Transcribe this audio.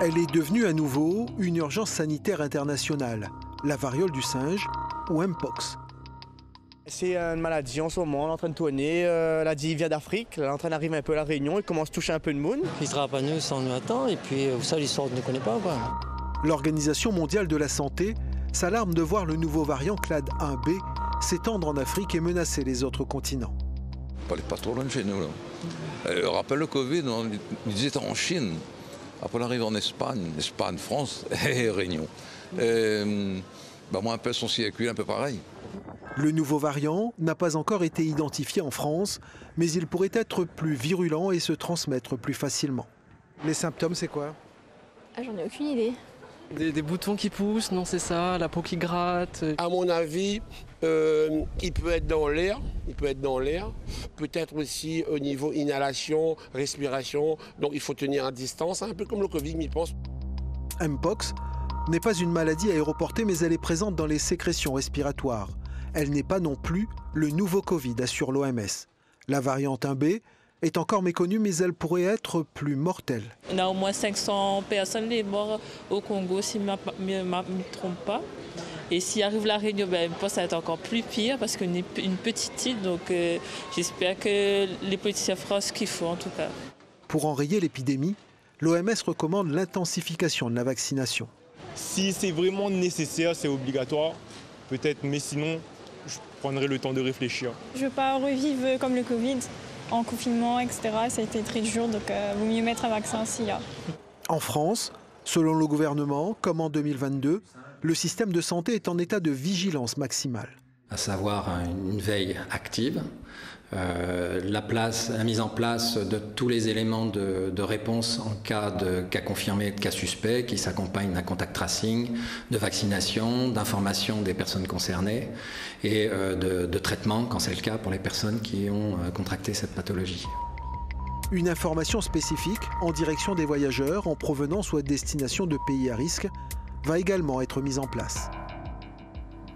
Elle est devenue à nouveau une urgence sanitaire internationale, la variole du singe ou Mpox. C'est une maladie en ce moment, elle est en train de tourner. Elle a dit vient d'Afrique, elle est en train d'arriver un peu à La Réunion, elle commence à toucher un peu de monde. Il se rattrape à nous sans nous attendre et puis ça, l'histoire ne connaît pas. L'Organisation mondiale de la santé s'alarme de voir le nouveau variant Clade 1b s'étendre en Afrique et menacer les autres continents. On n'est pas trop loin de chez nous. Rappelle le Covid, ils étaient en Chine. Après, on arrive en Espagne, France et Réunion. Moi, un peu son circuit, un peu pareil. Le nouveau variant n'a pas encore été identifié en France, mais il pourrait être plus virulent et se transmettre plus facilement. Les symptômes, c'est quoi? J'en ai aucune idée. Des boutons qui poussent, non c'est ça, la peau qui gratte. À mon avis, il peut être dans l'air, peut-être aussi au niveau inhalation, respiration, donc il faut tenir à distance, un peu comme le Covid, m'y pense. Mpox n'est pas une maladie aéroportée, mais elle est présente dans les sécrétions respiratoires. Elle n'est pas non plus le nouveau Covid, assure l'OMS. La variante 1b est encore méconnue, mais elle pourrait être plus mortelle. On a au moins 500 personnes les morts au Congo, si je ne me trompe pas. Et s'il arrive la Réunion, je pense que ça va être encore plus pire, parce qu'on est une petite île, donc j'espère que les politiciens feront ce qu'il faut en tout cas. Pour enrayer l'épidémie, l'OMS recommande l'intensification de la vaccination. Si c'est vraiment nécessaire, c'est obligatoire, peut-être, mais sinon, je prendrai le temps de réfléchir. Je ne veux pas revivre comme le Covid, en confinement, etc. Ça a été très dur, donc vaut mieux mettre un vaccin s'il y a. En France, selon le gouvernement, comme en 2022, le système de santé est en état de vigilance maximale. À savoir une veille active, la mise en place de tous les éléments de réponse en cas de cas confirmé, de cas suspect, qui s'accompagnent d'un contact tracing, de vaccination, d'information des personnes concernées et de traitement, quand c'est le cas, pour les personnes qui ont contracté cette pathologie. Une information spécifique en direction des voyageurs en provenance ou à destination de pays à risque va également être mise en place.